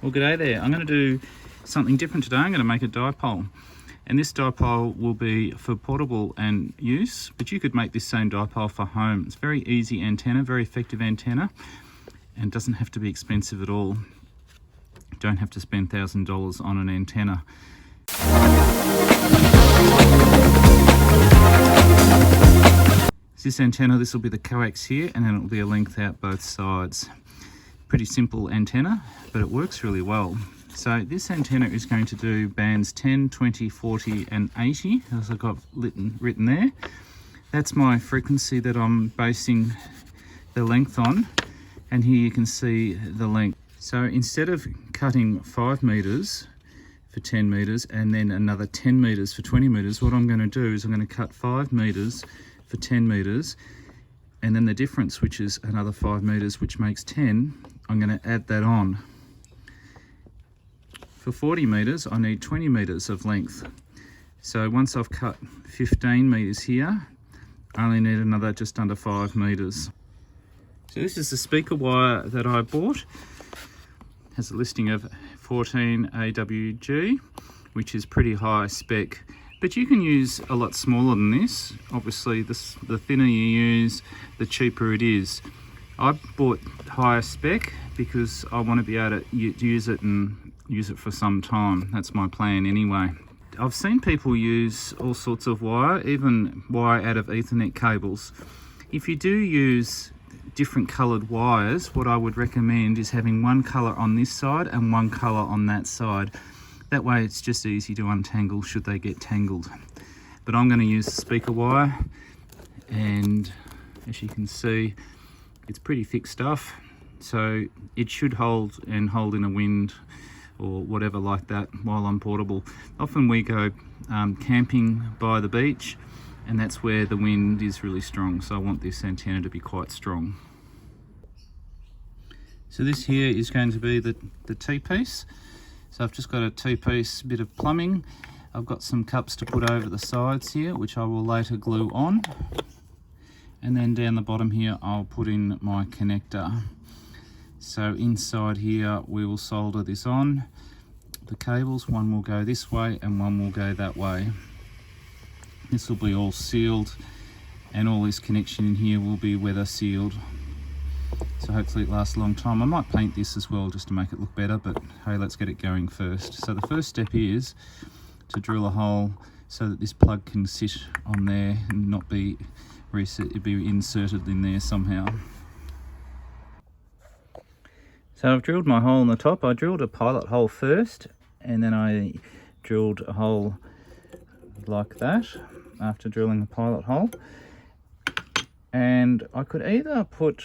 Well, g'day there. I'm going to do something different today. I'm going to make a dipole. And this dipole will be for portable and use, but you could make this same dipole for home. It's a very easy antenna, very effective antenna, and doesn't have to be expensive at all. You don't have to spend $1,000 on an antenna. This antenna, this will be the coax here, and then it will be a length out both sides. Pretty simple antenna, but it works really well. So this antenna is going to do bands 10, 20, 40 and 80, as I've got written there. That's my frequency that I'm basing the length on, and here you can see the length. So instead of cutting 5 meters for 10 meters and then another 10 meters for 20 meters, what I'm going to do is I'm going to cut 5 meters for 10 meters, and then the difference, which is another 5 meters, which makes 10, I'm going to add that on. For 40 meters, I need 20 meters of length. So once I've cut 15 meters here, I only need another just under 5 meters. So this is the speaker wire that I bought. It has a listing of 14 AWG, which is pretty high spec. But you can use a lot smaller than this. Obviously, the thinner you use, the cheaper it is. I bought higher spec because I want to be able to use it and use it for some time. That's my plan anyway. I've seen people use all sorts of wire, even wire out of Ethernet cables. If you do use different coloured wires, what I would recommend is having one colour on this side and one colour on that side. That way it's just easy to untangle should they get tangled. But I'm going to use the speaker wire, and as you can see, it's pretty thick stuff, so it should hold in a wind or whatever like that while I'm portable. Often we go camping by the beach, and that's where the wind is really strong, so I want this antenna to be quite strong. So this here is going to be the T-piece. So I've just got a T-piece, bit of plumbing. I've got some cups to put over the sides here, which I will later glue on. And then down the bottom here, I'll put in my connector. So inside here, we will solder this on. The cables, one will go this way and one will go that way. This will be all sealed, and all this connection in here will be weather sealed. So hopefully it lasts a long time. I might paint this as well just to make it look better, but hey, let's get it going first. So the first step is to drill a hole so that this plug can sit on there and not be be inserted in there somehow. So I've drilled my hole in the top. I drilled a pilot hole first, and then I drilled a hole like that after drilling the pilot hole. And I could either put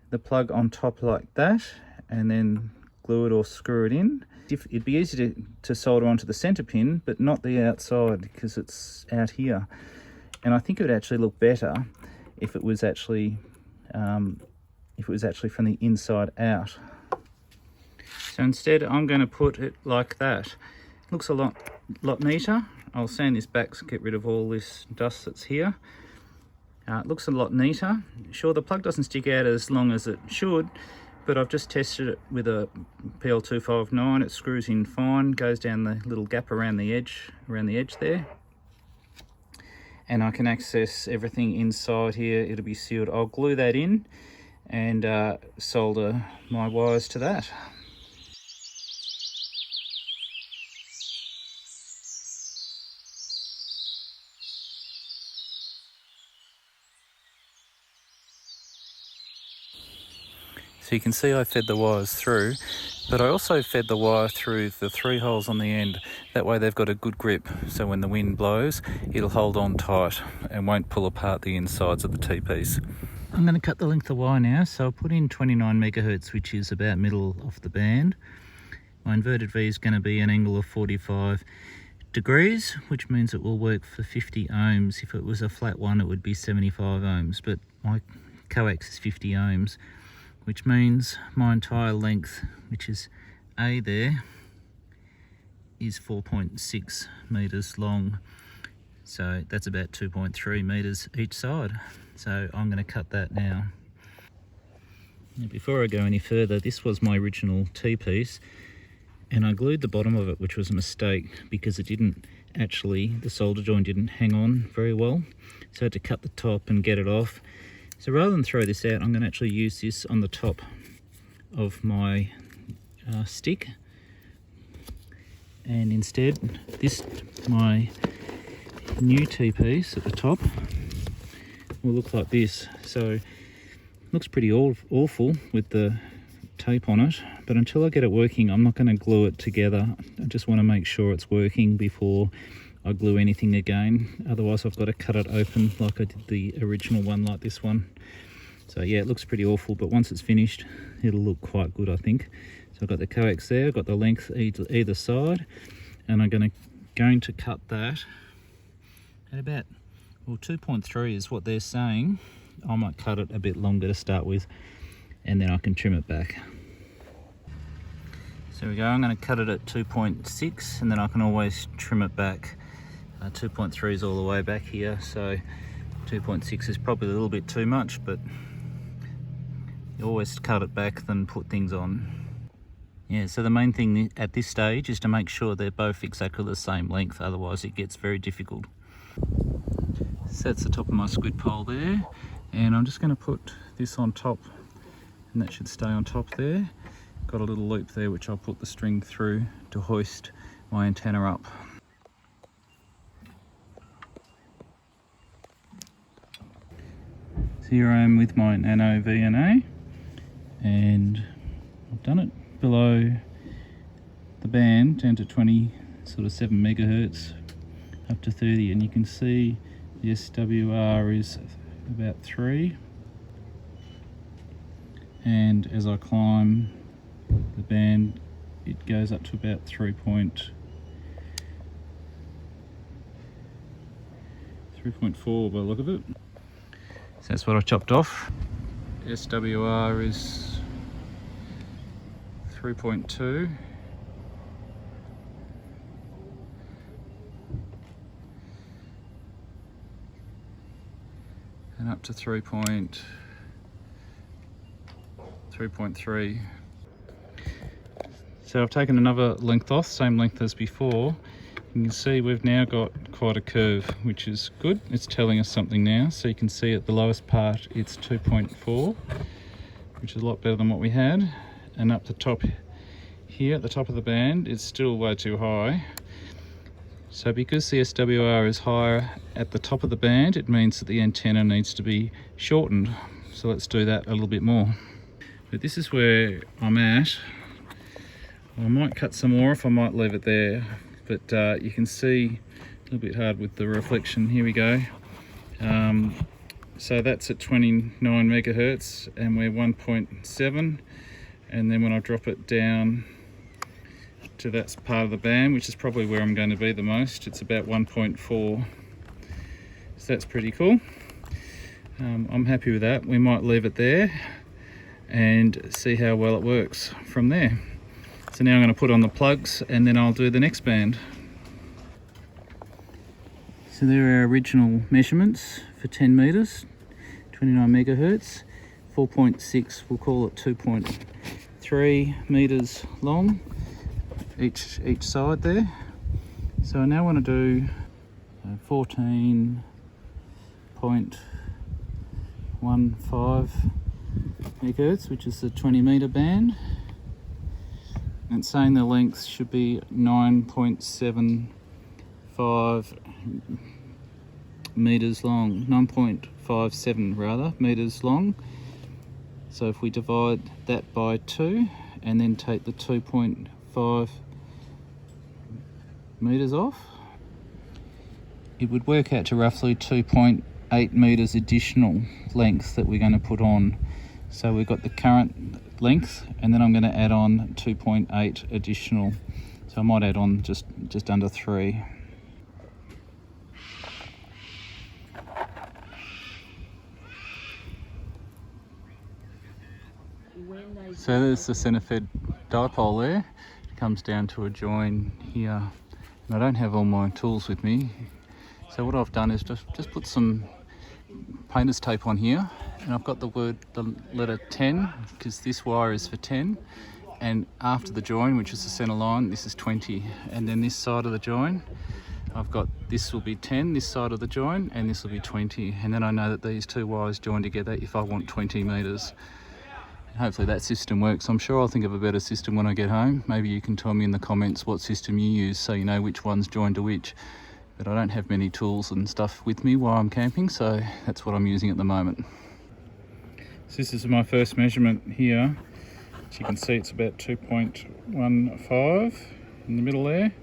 the plug on top like that and then glue it or screw it in. It'd be easy to solder onto the center pin, but not the outside because it's out here. And I think it would actually look better if it was actually from the inside out. So instead, I'm going to put it like that. Looks a lot neater. I'll sand this back to get rid of all this dust that's here. It looks a lot neater. Sure, the plug doesn't stick out as long as it should, but I've just tested it with a PL259. It screws in fine, goes down the little gap around the edge there. And I can access everything inside here. It'll be sealed. I'll glue that in and solder my wires to that. So you can see I fed the wires through, but I also fed the wire through the 3 holes on the end. That way they've got a good grip, so when the wind blows, it'll hold on tight and won't pull apart the insides of the T-piece. I'm going to cut the length of wire now, so I'll put in 29 megahertz, which is about middle of the band. My inverted V is going to be an angle of 45 degrees, which means it will work for 50 ohms. If it was a flat one, it would be 75 ohms, but my coax is 50 ohms. Which means my entire length, which is A there, is 4.6 meters long. So that's about 2.3 meters each side. So I'm going to cut that now. Now, before I go any further, this was my original T-piece, and I glued the bottom of it, which was a mistake because it didn't actually, the solder joint didn't hang on very well, so I had to cut the top and get it off. So rather than throw this out, I'm going to actually use this on the top of my stick, and instead this, my new T-piece at the top, will look like this. So it looks pretty awful with the tape on it, but until I get it working, I'm not going to glue it together. I just want to make sure it's working before I glue anything again. Otherwise I've got to cut it open like I did the original one, like this one. So yeah, it looks pretty awful, but once it's finished it'll look quite good, I think. So I've got the coax there, I've got the length either side, and I'm going to cut that at about, well, 2.3 is what they're saying. I might cut it a bit longer to start with, and then I can trim it back. So there we go, I'm going to cut it at 2.6, and then I can always trim it back. 2.3 is all the way back here, so 2.6 is probably a little bit too much, but you always cut it back than put things on. Yeah, so the main thing at this stage is to make sure they're both exactly the same length, otherwise it gets very difficult. So that's the top of my squid pole there, and I'm just going to put this on top, and that should stay on top there. Got a little loop there which I'll put the string through to hoist my antenna up. So here I am with my nano VNA, and I've done it below the band down to 27 megahertz up to 30, and you can see the SWR is about 3, and as I climb the band it goes up to about 3.4 by the look of it. So that's what I chopped off. SWR is 3.2. And up to 3.3. So I've taken another length off, same length as before. You can see we've now got quite a curve, which is good. It's telling us something now. So you can see at the lowest part it's 2.4, which is a lot better than what we had. And up the top here, at the top of the band, it's still way too high. So because the SWR is higher at the top of the band, it means that the antenna needs to be shortened. So let's do that a little bit more. But this is where I'm at. I might cut some more off, I might leave it there. But you can see a little bit hard with the reflection. Here we go. So that's at 29 megahertz, and we're 1.7. And then when I drop it down to that part of the band, which is probably where I'm going to be the most, it's about 1.4. So that's pretty cool. I'm happy with that. We might leave it there and see how well it works from there. So now I'm going to put on the plugs, and then I'll do the next band. So there are our original measurements for 10 meters, 29 megahertz, 4.6, we'll call it 2.3 meters long, each side there. So I now want to do 14.15 megahertz, which is the 20 meter band. And it's saying the length should be 9.75 meters long, 9.57 rather meters long. So if we divide that by 2 and then take the 2.5 meters off, it would work out to roughly 2.8 meters additional length that we're going to put on. So we've got the current length, and then I'm going to add on 2.8 additional. So I might add on just under 3. So there's the centre-fed dipole there. It comes down to a join here, and I don't have all my tools with me. So what I've done is just put some painter's tape on here, and I've got the letter 10 because this wire is for 10, and after the join, which is the center line, this is 20, and then this side of the join I've got, this will be 10 this side of the join, and this will be 20, and then I know that these two wires join together if I want 20 meters. Hopefully that system works. I'm sure I'll think of a better system when I get home. Maybe you can tell me in the comments what system you use so you know which one's joined to which. But I don't have many tools and stuff with me while I'm camping, so that's what I'm using at the moment. So this is my first measurement here. As you can see, it's about 2.15 in the middle there,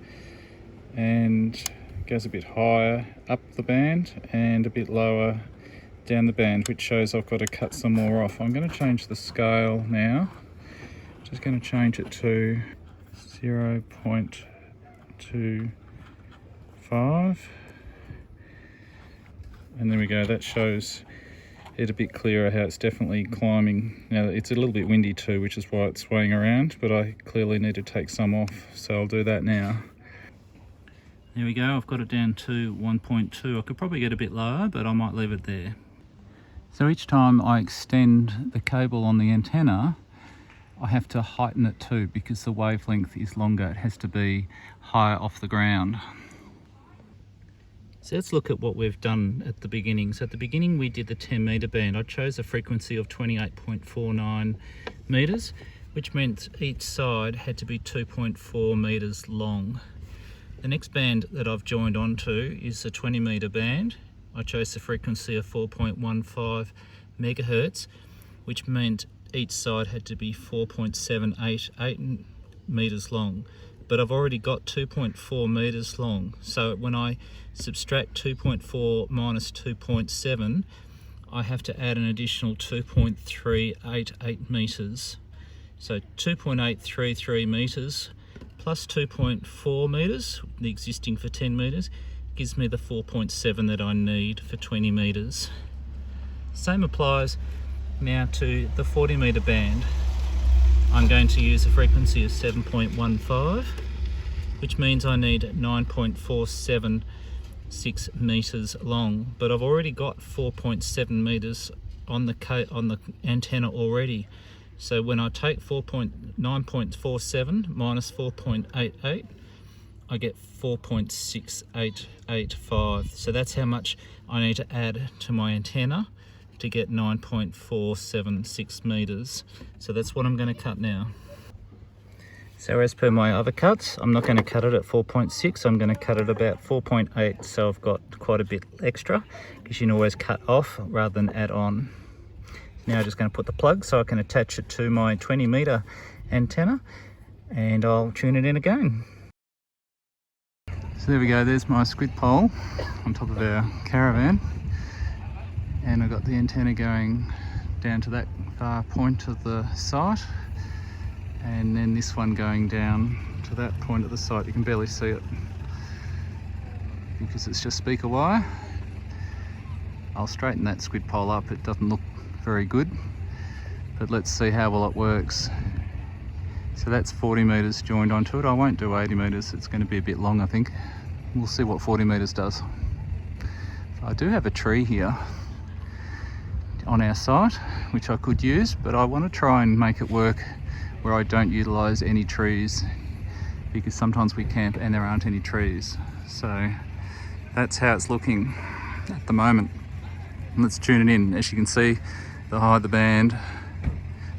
and it goes a bit higher up the band and a bit lower down the band, which shows I've got to cut some more off. I'm going to change the scale now. Just going to change it to 0.25, and there we go. That shows it a bit clearer how it's definitely climbing. Now it's a little bit windy too, which is why it's swaying around, but I clearly need to take some off, so I'll do that now. There we go, I've got it down to 1.2. I could probably get a bit lower, but I might leave it there. So each time I extend the cable on the antenna, I have to heighten it too because the wavelength is longer. It has to be higher off the ground. So let's look at what we've done at the beginning. So at the beginning we did the 10 meter band. I chose a frequency of 28.49 meters, which meant each side had to be 2.4 meters long. The next band that I've joined onto is the 20 meter band. I chose the frequency of 4.15 megahertz, which meant each side had to be 4.788 meters long. But I've already got 2.4 meters long. So when I subtract 2.4 minus 2.7, I have to add an additional 2.388 meters. So 2.833 meters plus 2.4 meters, the existing for 10 meters, gives me the 4.7 that I need for 20 meters. Same applies now to the 40 meter band. I'm going to use a frequency of 7.15, which means I need 9.476 meters long, but I've already got 4.7 meters on the antenna already. So when I take 9.47 minus 4.88, I get 4.6885. So that's how much I need to add to my antenna to get 9.476 meters. So that's what I'm going to cut now. So as per my other cuts, I'm not going to cut it at 4.6, I'm going to cut it about 4.8, so I've got quite a bit extra, because you can always cut off rather than add on. Now I'm just going to put the plug so I can attach it to my 20 meter antenna, and I'll tune it in again. So there we go, there's my squid pole on top of our caravan, and I've got the antenna going down to that far point of the site, and then this one going down to that point of the site. You can barely see it because it's just speaker wire. I'll straighten that squid pole up, it doesn't look very good, but let's see how well it works. So that's 40 meters joined onto it. I won't do 80 meters, it's going to be a bit long I think. We'll see what 40 meters does. So I do have a tree here on our site which I could use, but I want to try and make it work where I don't utilize any trees, because sometimes we camp and there aren't any trees. So that's how it's looking at the moment. Let's tune it in. As you can see, the higher the band,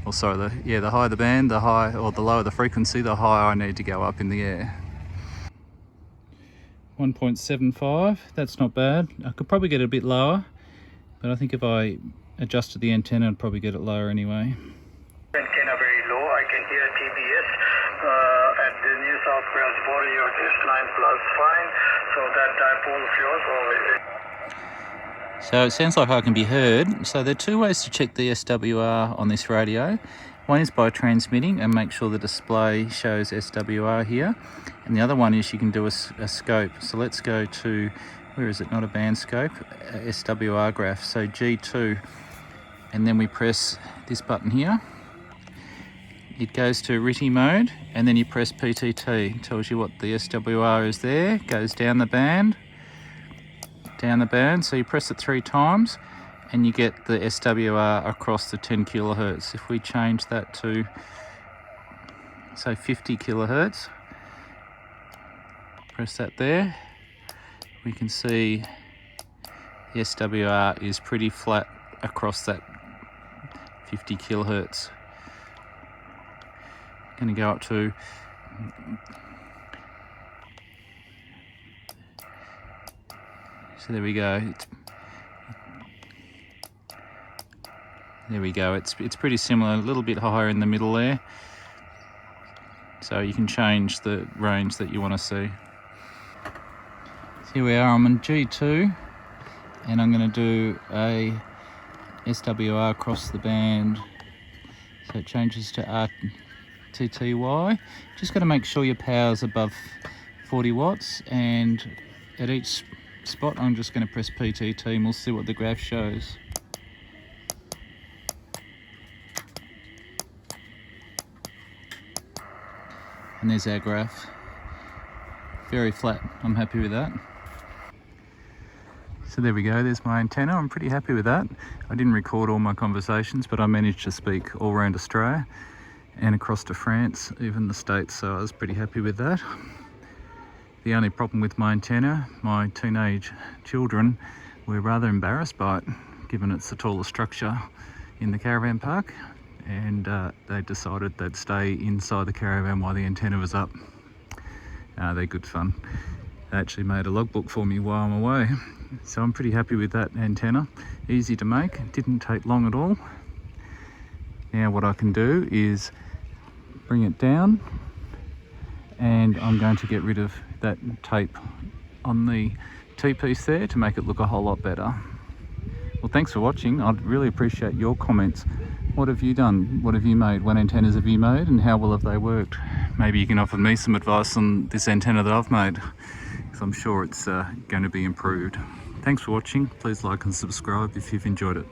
or sorry, the higher the band, the lower the frequency, the higher I need to go up in the air. 1.75, that's not bad. I could probably get it a bit lower, but I think if I adjusted the antenna, I'd probably get it lower anyway. Antenna very low. I can hear TBS at the New South Wales border. Your S9 plus fine. So that dipole of yours always. So it sounds like I can be heard. So there are two ways to check the SWR on this radio. One is by transmitting and make sure the display shows SWR here. And the other one is you can do a scope. So let's go to, where is it, not a band scope, a SWR graph. So G2, and then we press this button here. It goes to RTTY mode, and then you press PTT. It tells you what the SWR is there, goes down the band, so you press it 3 times, and you get the SWR across the 10 kilohertz. If we change that to, say, 50 kilohertz, press that there, we can see the SWR is pretty flat across that 50 kilohertz. Going to go up to so there we go. There we go. It's pretty similar, a little bit higher in the middle there. So you can change the range that you want to see. So here we are. I'm on G2, and I'm going to do a SWR across the band. So it changes to RTTY. Just got to make sure your power's above 40 watts, and at each spot I'm just going to press PTT and we'll see what the graph shows. And there's our graph. Very flat. I'm happy with that. So there we go, there's my antenna. I'm pretty happy with that. I didn't record all my conversations, but I managed to speak all around Australia and across to France, even the States, so I was pretty happy with that. The only problem with my antenna, my teenage children were rather embarrassed by it, given it's the tallest structure in the caravan park, and they decided they'd stay inside the caravan while the antenna was up. They're good fun. They actually made a logbook for me while I'm away, so I'm pretty happy with that antenna. Easy to make, it didn't take long at all. Now what I can do is bring it down, and I'm going to get rid of that tape on the T-piece there to make it look a whole lot better. Well, thanks for watching. I'd really appreciate your comments. What have you done? What have you made? What antennas have you made, and how well have they worked? Maybe you can offer me some advice on this antenna that I've made, because I'm sure it's going to be improved. Thanks for watching. Please like and subscribe if you've enjoyed it.